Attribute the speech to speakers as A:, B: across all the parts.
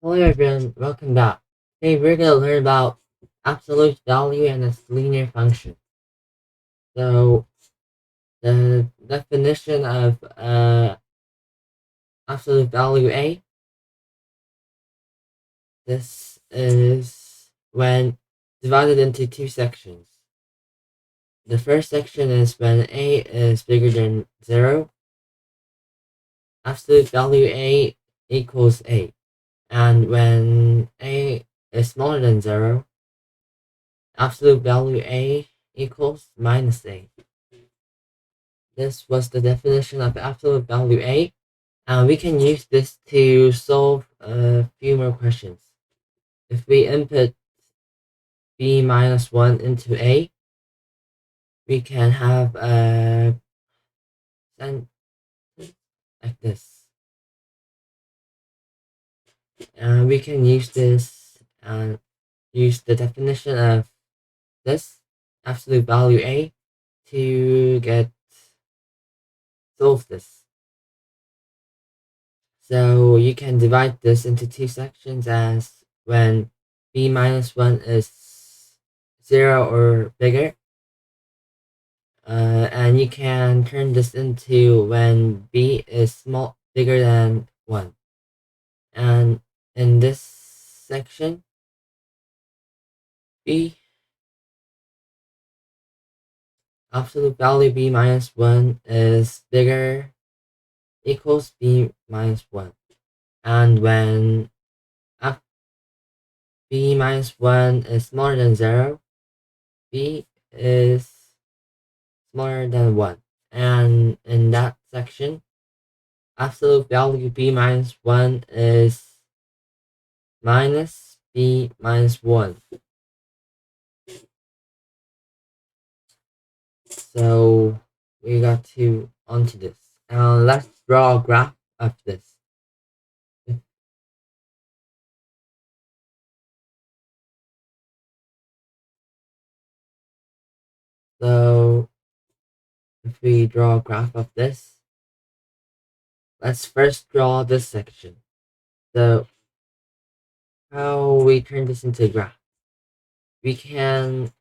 A: Hello everyone, welcome back. Today we're going to learn about absolute value and its linear function. So the definition of absolute value A, this is when divided into two sections. The first section is when A is bigger than 0, absolute value A equals A. And when A is smaller than 0, absolute value A equals minus A. This was the definition of absolute value A, and we can use this to solve a few more questions. If we input b minus 1 into A, we can have a sentence like this. And we can use this and use the definition of this absolute value A to solve this. So you can divide this into two sections as when b minus 1 is 0 or bigger. And you can turn this into when b is bigger than 1. And in this section, b absolute value b minus 1 is bigger equals b minus 1. And when b minus 1 is smaller than 0, b is smaller than 1. And in that section, absolute value b minus 1 is minus b minus 1. So we got to onto this. Let's draw a graph of this. So if we draw a graph of this, let's first draw this section. So how we turn this into a graph? We can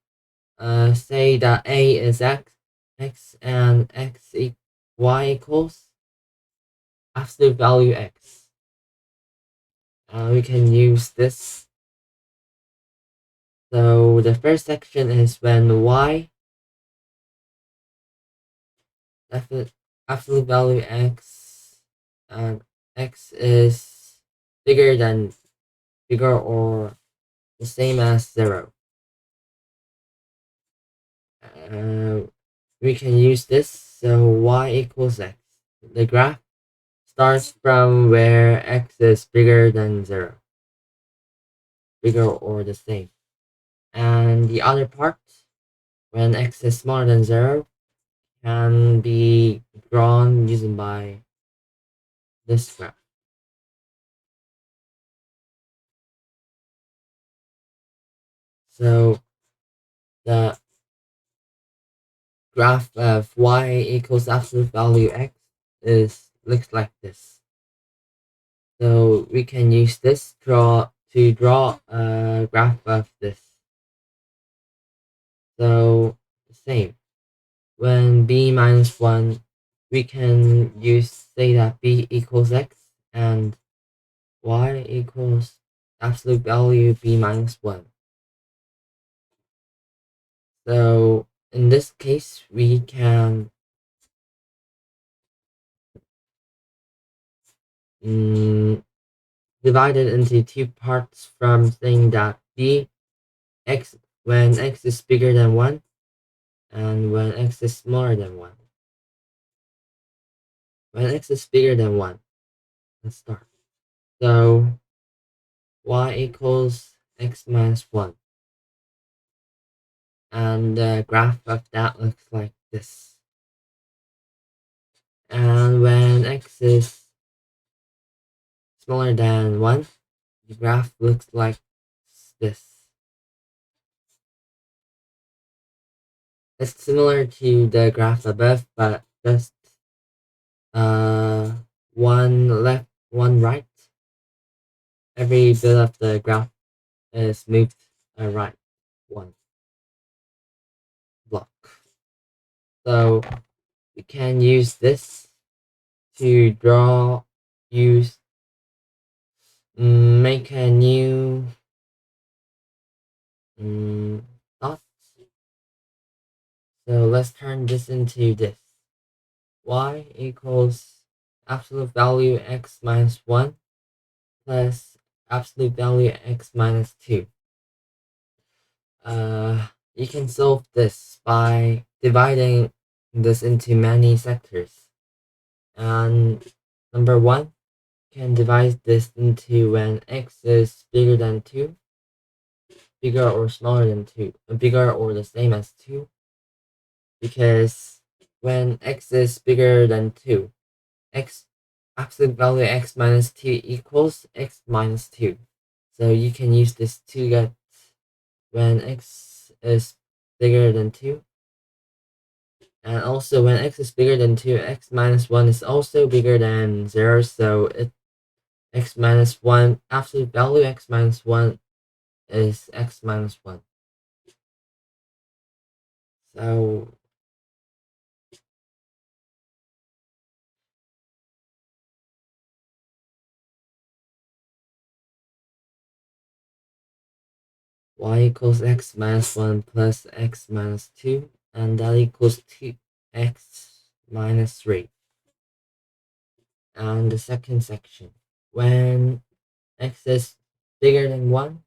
A: say that a is x, and y equals absolute value x. We can use this. So the first section is when y absolute value x, and x is bigger or the same as 0. Uh, we can use this. So y equals x. The graph starts from where x is bigger than 0, bigger or the same. And the other part, when x is smaller than 0, can be drawn using by this graph. So the graph of y equals absolute value x looks like this. So we can use this to draw a graph of this. So the same. When b minus 1, we can say that b equals x and y equals absolute value b minus 1. So in this case, we can divide it into two parts from saying that when x is bigger than 1 and when x is smaller than 1. When x is bigger than 1, let's start. So y equals x minus 1. And the graph of that looks like this. And when x is smaller than 1, the graph looks like this. It's similar to the graph above, but just one left, one right. every bit of the graph is moved right one block. So we can use this to make a new dot. So let's turn this into this. Y equals absolute value x minus 1 plus absolute value x minus 2. You can solve this by dividing this into many sectors. And number 1 can divide this into when x is bigger than 2, bigger or smaller than 2, bigger or the same as 2, because when x is bigger than 2, x absolute value x minus 2 equals x minus 2. So you can use this to get when x is bigger than 2. And also when x is bigger than 2, x minus 1 is also bigger than 0. So x minus 1, absolute value x minus 1 is x minus 1. So y equals x minus 1 plus x minus 2, and that equals 2x minus 3. And the second section, when x is bigger than 1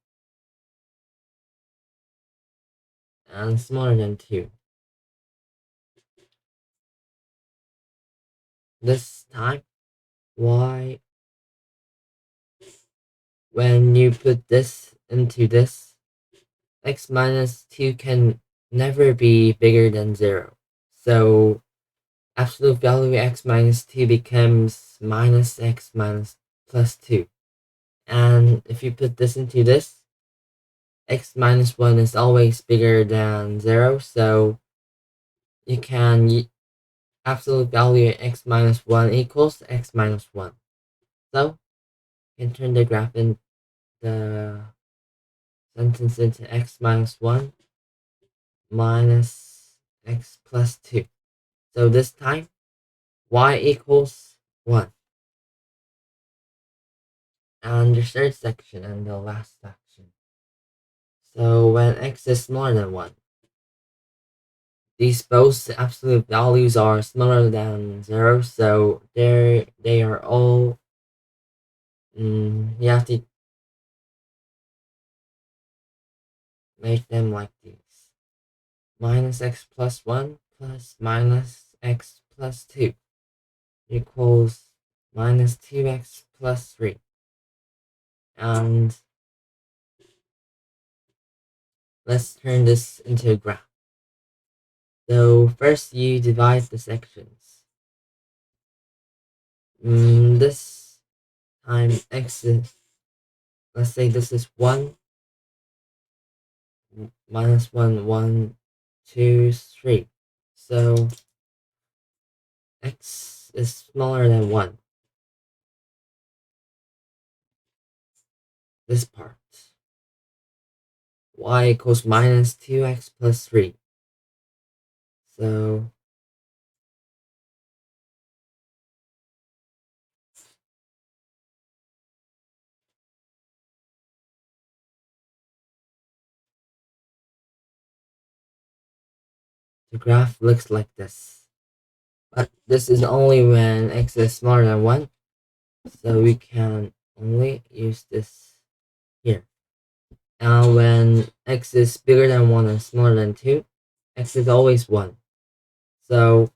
A: and smaller than 2. This time, y, when you put this into this, x minus 2 can never be bigger than 0. So absolute value x minus 2 becomes minus x minus plus 2. And if you put this into this, x minus 1 is always bigger than 0. So you can absolute value x minus 1 equals x minus 1. So you can turn the graph in the sentence into x minus 1 minus x plus 2. So this time, y equals 1. And the third section and the last section. So when x is smaller than 1, these both absolute values are smaller than 0, so they are all, you have to make them like these. Minus x plus 1 plus minus x plus 2 equals minus 2x plus 3. And let's turn this into a graph. So first you divide the sections. This time x is, let's say this is 1, minus 1, 1, 2, 3. So x is smaller than 1. This part. Y equals minus 2x plus 3. So the graph looks like this. But this is only when x is smaller than 1. So we can only use this here. And when x is bigger than 1 and smaller than 2, x is always 1. So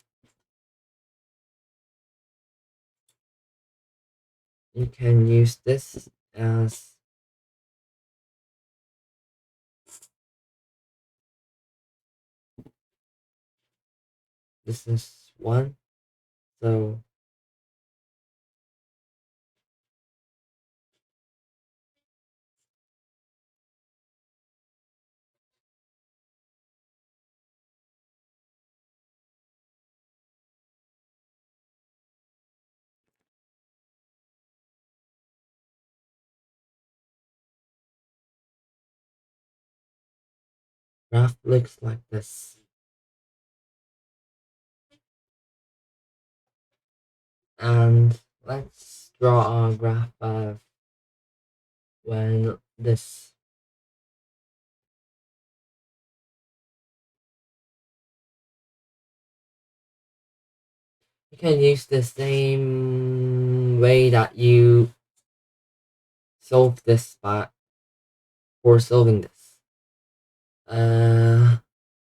A: you can use this as this is 1. So graph looks like this. And let's draw a graph of when this. You can use the same way that you solve this by for solving this.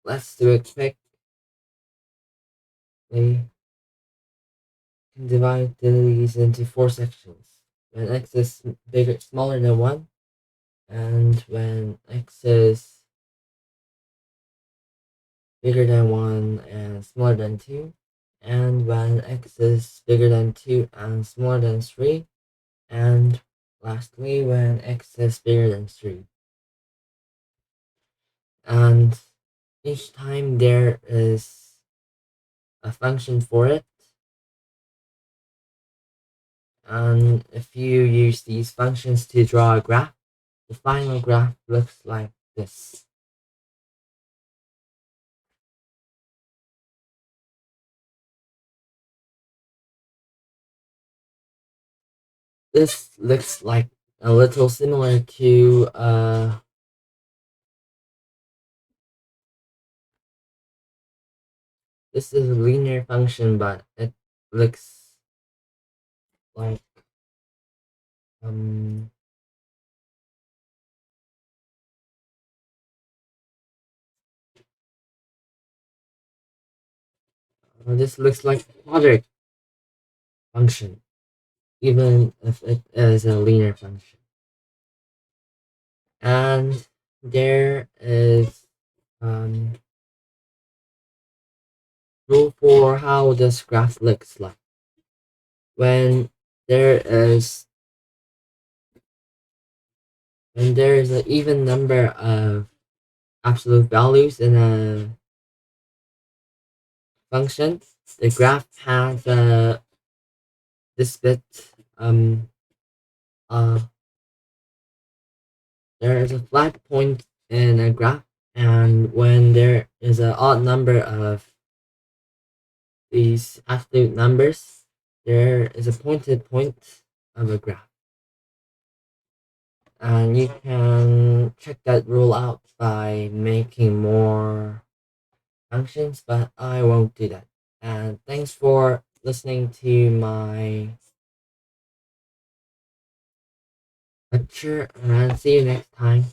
A: Let's do it quickly. We can divide these into four sections. When x is smaller than 1, and when x is bigger than 1 and smaller than 2, and when x is bigger than 2 and smaller than 3, and lastly when x is bigger than 3. And each time there is a function for it, and if you use these functions to draw a graph, the final graph looks like this. This looks like a little similar to this is a linear function, but it looks like um this looks like a quadratic function, even if it is a linear function. And there is rule for how this graph looks like. When there is an even number of absolute values in a function, the graph has this bit uh there is a flat point in a graph, and when there is an odd number of these absolute numbers, there is a pointed point of a graph. And you can check that rule out by making more functions, but I won't do that. And thanks for listening to my lecture, and see you next time.